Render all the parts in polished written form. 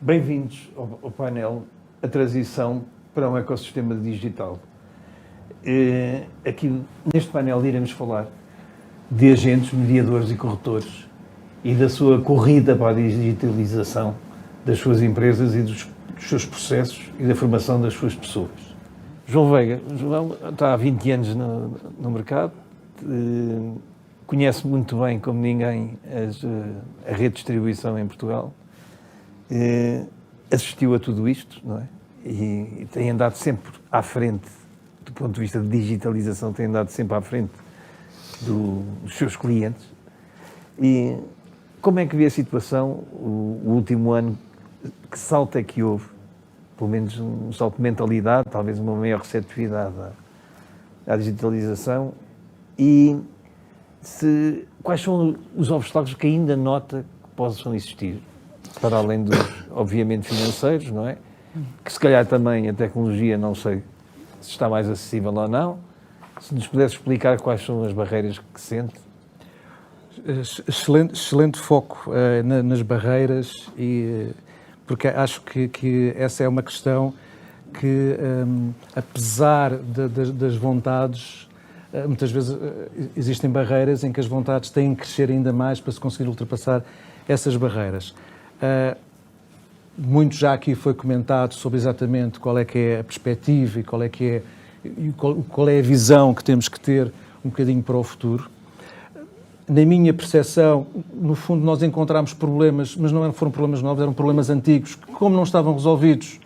Bem-vindos ao painel A Transição para um Ecossistema Digital. Aqui neste painel iremos falar de agentes, mediadores e corretores e da sua corrida para a digitalização das suas empresas e dos seus processos e da formação das suas pessoas. João Veiga. João está há 20 anos no mercado, conhece muito bem, como ninguém, a rede de distribuição em Portugal. Assistiu a tudo isto, não é? E tem andado sempre à frente, do ponto de vista de digitalização, tem andado sempre à frente dos seus clientes. E como é que vê a situação, o último ano, que salto é que houve? Pelo menos um salto de mentalidade, talvez uma maior receptividade à digitalização. E quais são os obstáculos que ainda nota que possam existir? Para além dos, obviamente, financeiros, não é? Que se calhar também a tecnologia, não sei se está mais acessível ou não. Se nos pudesse explicar quais são as barreiras que sente. Excelente foco nas barreiras, porque acho que essa é uma questão que, apesar das vontades, muitas vezes existem barreiras em que as vontades têm que crescer ainda mais para se conseguir ultrapassar essas barreiras. Muito já aqui foi comentado sobre exatamente qual é que é a perspectiva e qual é a visão que temos que ter um bocadinho para o futuro. Na minha percepção, no fundo, nós encontramos problemas, mas não foram problemas novos, eram problemas antigos, que, como não estavam resolvidos,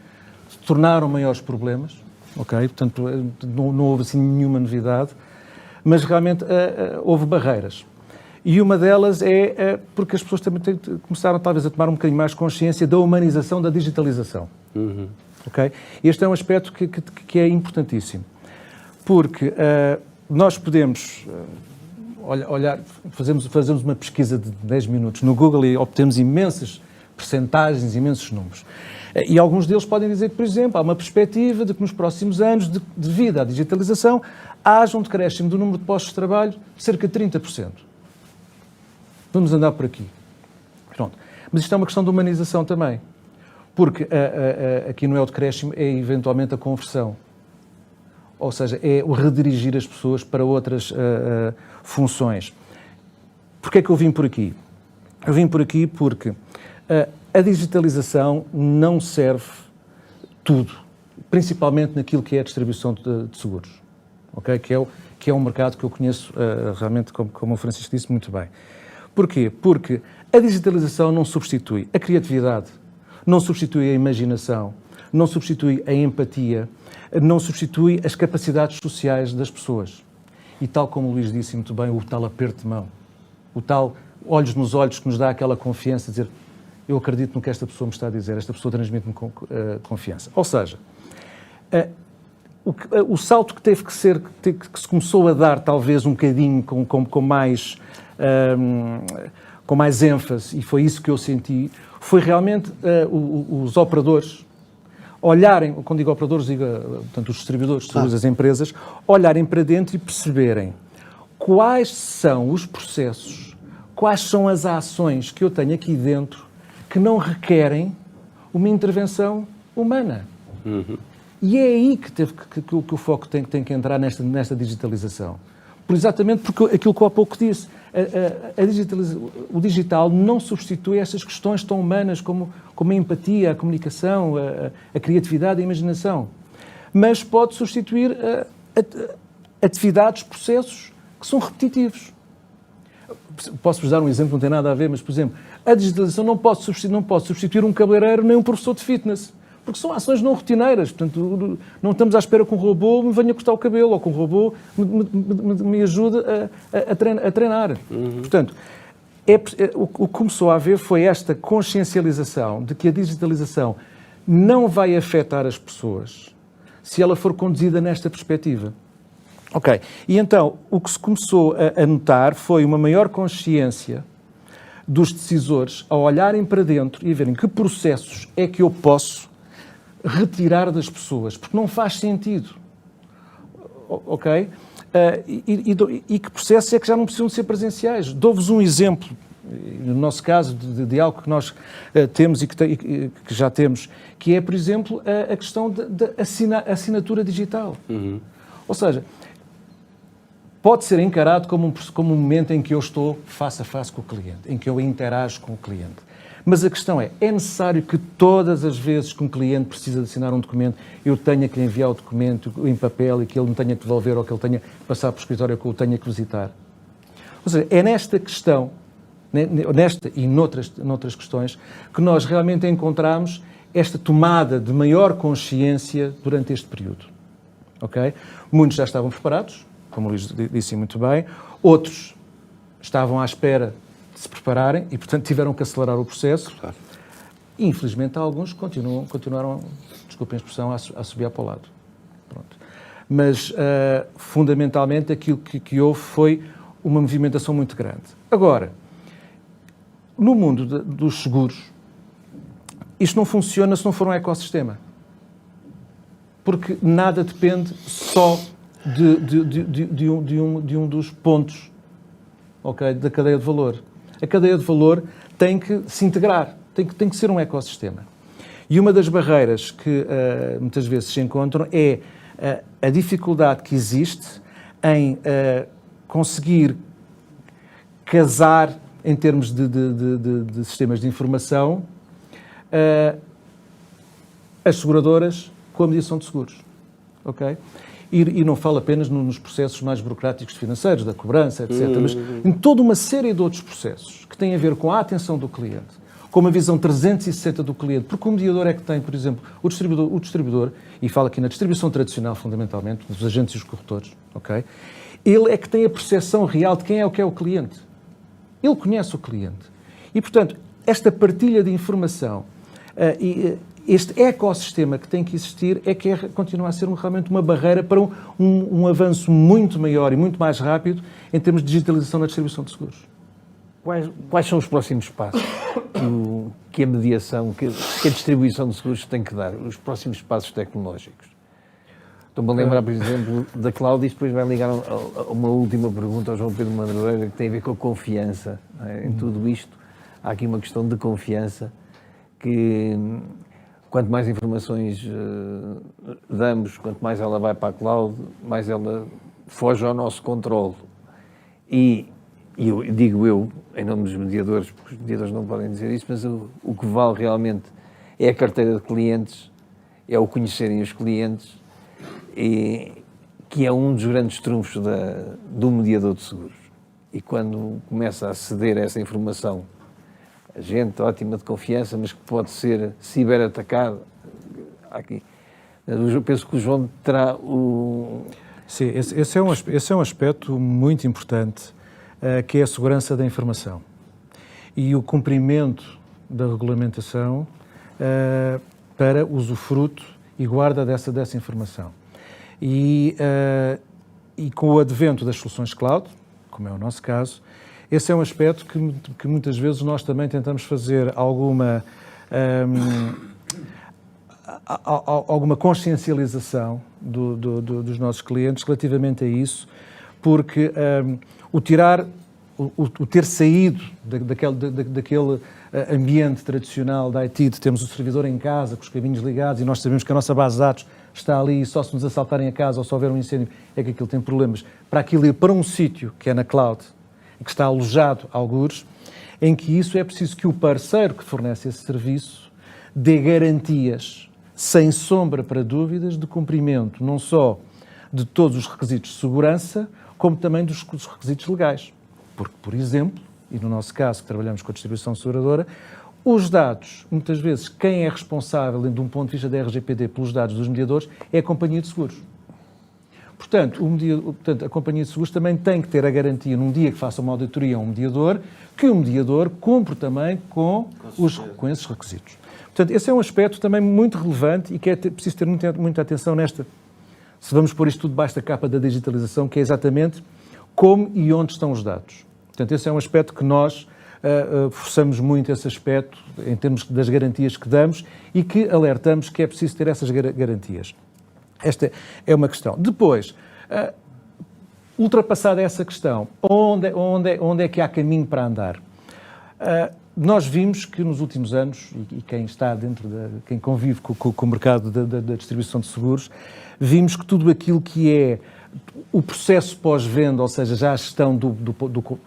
se tornaram maiores problemas. Ok? Portanto, não houve assim nenhuma novidade, mas realmente houve barreiras. E uma delas é porque as pessoas também começaram talvez a tomar um bocadinho mais consciência da humanização da digitalização. Uhum. Okay? Este é um aspecto que é importantíssimo, porque nós podemos olhar, fazemos uma pesquisa de 10 minutos no Google e obtemos imensas percentagens, imensos números. E alguns deles podem dizer que, por exemplo, há uma perspectiva de que nos próximos anos, devido à digitalização, haja um decréscimo do número de postos de trabalho de cerca de 30%. Vamos andar por aqui. Pronto. Mas isto é uma questão de humanização também. Porque aqui não é o decréscimo, é eventualmente a conversão. Ou seja, é o redirigir as pessoas para outras funções. Porquê é que eu vim por aqui? Eu vim por aqui porque a digitalização não serve tudo, principalmente naquilo que é a distribuição de seguros. Okay? Que é um mercado que eu conheço realmente, como o Francisco disse, muito bem. Porquê? Porque a digitalização não substitui a criatividade, não substitui a imaginação, não substitui a empatia, não substitui as capacidades sociais das pessoas. E tal como o Luís disse muito bem, o tal aperto de mão, o tal olhos nos olhos que nos dá aquela confiança, dizer, eu acredito no que esta pessoa me está a dizer, esta pessoa transmite-me confiança. Ou seja, o salto que teve que ser, que se começou a dar talvez um bocadinho com mais ênfase, e foi isso que eu senti, foi realmente os operadores olharem, quando digo operadores, digo, portanto, os distribuidores de seguros, as empresas, olharem para dentro e perceberem quais são os processos, quais são as ações que eu tenho aqui dentro que não requerem uma intervenção humana. Uhum. E é aí que o foco tem que entrar nesta digitalização. Exatamente porque aquilo que eu há pouco disse, o digital não substitui essas questões tão humanas como a empatia, a comunicação, a criatividade, a imaginação. Mas pode substituir atividades, processos que são repetitivos. Posso-vos dar um exemplo, não tem nada a ver, mas, por exemplo, a digitalização não pode substituir um cabeleireiro nem um professor de fitness. Porque são ações não rotineiras, portanto, não estamos à espera que um robô me venha cortar o cabelo ou que um robô me ajude a treinar. Uhum. Portanto, o que começou a haver foi esta consciencialização de que a digitalização não vai afetar as pessoas se ela for conduzida nesta perspectiva. Ok. E então, o que se começou a notar foi uma maior consciência dos decisores a olharem para dentro e a verem que processos é que eu posso retirar das pessoas, porque não faz sentido, ok? E que processos é que já não precisam de ser presenciais? Dou-vos um exemplo no nosso caso, de algo que nós temos e que já temos, que é, por exemplo, a questão da assinatura digital. Ou seja, pode ser encarado como um momento em que eu estou face a face com o cliente, em que eu interajo com o cliente. Mas a questão é necessário que todas as vezes que um cliente precisa de assinar um documento, eu tenha que lhe enviar o documento em papel e que ele me tenha que devolver ou que ele tenha que passar para o escritório que eu tenha que visitar? Ou seja, é nesta questão, nesta e noutras questões, que nós realmente encontramos esta tomada de maior consciência durante este período. Okay? Muitos já estavam preparados, como o Luís disse muito bem, outros estavam à espera de se prepararem e, portanto, tiveram que acelerar o processo. Claro. E, infelizmente, alguns continuaram, desculpem a expressão, a subir para o lado. Pronto. Mas, fundamentalmente, aquilo que houve foi uma movimentação muito grande. Agora, no mundo dos seguros, isto não funciona se não for um ecossistema. Porque nada depende só de um dos pontos, okay, da cadeia de valor. A cadeia de valor tem que se integrar, tem que ser um ecossistema. E uma das barreiras que muitas vezes se encontram é a dificuldade que existe em conseguir casar, em termos de sistemas de informação, as seguradoras com a mediação de seguros. Okay? E não falo apenas nos processos mais burocráticos financeiros, da cobrança, etc., mas em toda uma série de outros processos que têm a ver com a atenção do cliente, com uma visão 360 do cliente, porque o mediador é que tem, por exemplo, o distribuidor, e falo aqui na distribuição tradicional, fundamentalmente, dos agentes e os corretores, okay? Ele é que tem a percepção real de quem é o cliente. Ele conhece o cliente. E, portanto, esta partilha de informação, este ecossistema que tem que existir continua a ser realmente uma barreira para um avanço muito maior e muito mais rápido em termos de digitalização na distribuição de seguros. Quais são os próximos passos que a mediação, que a distribuição de seguros tem que dar? Os próximos passos tecnológicos? Estou-me a lembrar, por exemplo, da cloud, e depois vai ligar a uma última pergunta ao João Pedro Madureira, que tem a ver com a confiança. Em tudo isto, há aqui uma questão de confiança que... Quanto mais informações damos, quanto mais ela vai para a cloud, mais ela foge ao nosso controle. E digo eu, em nome dos mediadores, porque os mediadores não podem dizer isso, mas o que vale realmente é a carteira de clientes, é o conhecerem os clientes, que é um dos grandes trunfos do mediador de seguros. E quando começa a ceder essa informação, a gente ótima de confiança, mas que pode ser ciberatacado. Aqui. Eu penso que o João terá o... Sim, esse é um aspecto muito importante, que é a segurança da informação e o cumprimento da regulamentação para usufruto e guarda dessa informação. E com o advento das soluções cloud, como é o nosso caso, esse é um aspecto que muitas vezes nós também tentamos fazer alguma consciencialização dos nossos clientes relativamente a isso, porque o ter saído daquele ambiente tradicional da IT, de termos o servidor em casa, com os caminhos ligados, e nós sabemos que a nossa base de dados está ali e só se nos assaltarem a casa ou se houver um incêndio é que aquilo tem problemas, para aquilo ir para um sítio que é na cloud, que está alojado algures, em que isso é preciso que o parceiro que fornece esse serviço dê garantias, sem sombra para dúvidas, de cumprimento não só de todos os requisitos de segurança, como também dos requisitos legais. Porque, por exemplo, e no nosso caso, que trabalhamos com a distribuição seguradora, os dados, muitas vezes, quem é responsável, de um ponto de vista da RGPD, pelos dados dos mediadores, é a companhia de seguros. Portanto, a companhia de seguros também tem que ter a garantia, num dia que faça uma auditoria a um mediador, que o mediador cumpre também com esses requisitos. Portanto, esse é um aspecto também muito relevante e que é preciso ter muita atenção nesta, se vamos pôr isto tudo debaixo da capa da digitalização, que é exatamente como e onde estão os dados. Portanto, esse é um aspecto que nós forçamos muito, esse aspecto, em termos das garantias que damos e que alertamos que é preciso ter essas garantias. Esta é uma questão. Depois, ultrapassada essa questão, onde é que há caminho para andar? Nós vimos que nos últimos anos, e quem está quem convive com o mercado da distribuição de seguros, vimos que tudo aquilo que é o processo pós-venda, ou seja, já a gestão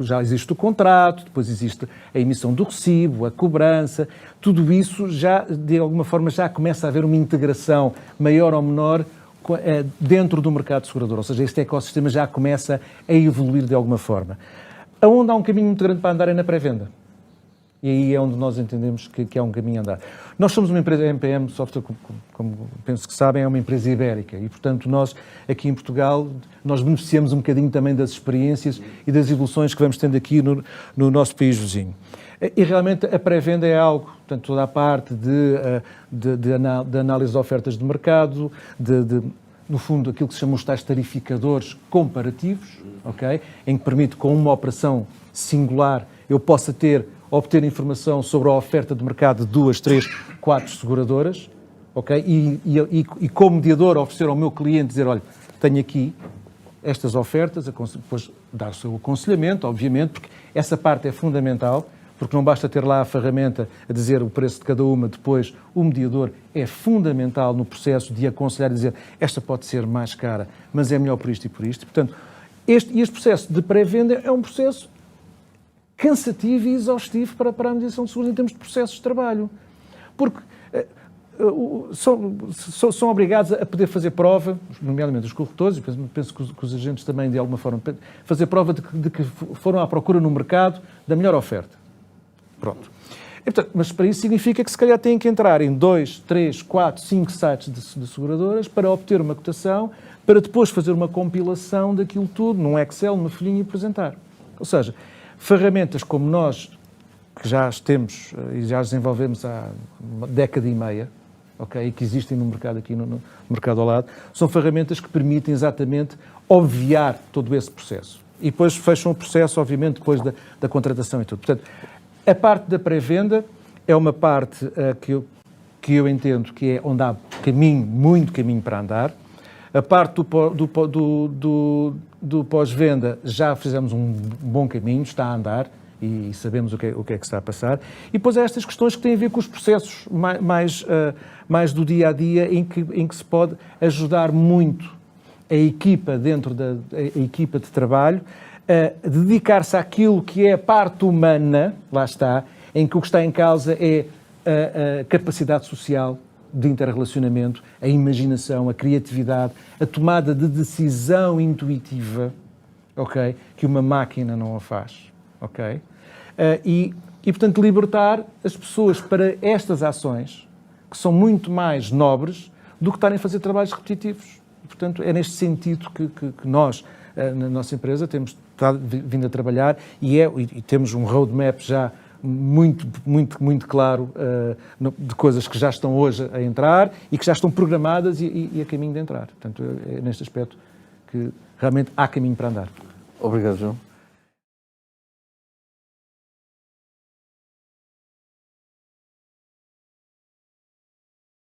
já existe o contrato, depois existe a emissão do recibo, a cobrança, tudo isso já, de alguma forma, já começa a haver uma integração maior ou menor dentro do mercado segurador, ou seja, este ecossistema já começa a evoluir de alguma forma. Aonde há um caminho muito grande para andar é na pré-venda. E aí é onde nós entendemos que há um caminho a andar. Nós somos uma empresa, a MPM Software, como penso que sabem, é uma empresa ibérica e, portanto, nós aqui em Portugal, nós beneficiamos um bocadinho também das experiências e das evoluções que vamos tendo aqui no nosso país vizinho. E realmente a pré-venda é algo, portanto, toda a parte de análise de ofertas de mercado, no fundo, aquilo que se chamam os tais tarificadores comparativos, ok? Em que permite, com uma operação singular, eu possa obter informação sobre a oferta de mercado de 2, 3, 4 seguradoras, ok? E como mediador oferecer ao meu cliente, dizer, olha, tenho aqui estas ofertas, depois dar o seu aconselhamento, obviamente, porque essa parte é fundamental, porque não basta ter lá a ferramenta a dizer o preço de cada uma, depois o mediador é fundamental no processo de aconselhar e dizer esta pode ser mais cara, mas é melhor por isto e por isto. Portanto, este processo de pré-venda é um processo cansativo e exaustivo para a mediação de seguros em termos de processos de trabalho. Porque são obrigados a poder fazer prova, nomeadamente os corretores, e penso que os agentes também, de alguma forma, fazer prova de que foram à procura no mercado da melhor oferta. Pronto. E, portanto, mas para isso significa que se calhar têm que entrar em 2, 3, 4, 5 sites de seguradoras para obter uma cotação, para depois fazer uma compilação daquilo tudo num Excel, numa folhinha e apresentar. Ou seja, ferramentas como nós, que já as temos e já as desenvolvemos há uma década e meia, okay, e que existem no mercado aqui, no mercado ao lado, são ferramentas que permitem exatamente obviar todo esse processo. E depois fecham o processo, obviamente, depois da contratação e tudo. Portanto, a parte da pré-venda é uma parte que eu entendo que é onde há muito caminho para andar. A parte do pós-venda já fizemos um bom caminho, está a andar e sabemos o que é que está a passar. E depois há estas questões que têm a ver com os processos mais do dia-a-dia, em que se pode ajudar muito a equipa a equipa de trabalho a dedicar-se àquilo que é a parte humana, lá está, em que o que está em causa é a capacidade social de interrelacionamento, a imaginação, a criatividade, a tomada de decisão intuitiva, ok? Que uma máquina não a faz, ok? E, portanto, libertar as pessoas para estas ações, que são muito mais nobres do que estarem a fazer trabalhos repetitivos. Portanto, é neste sentido que nós, na nossa empresa, temos vindo a trabalhar e temos um roadmap já muito claro de coisas que já estão hoje a entrar e que já estão programadas e a caminho de entrar. Portanto, é neste aspecto que realmente há caminho para andar. Obrigado, João.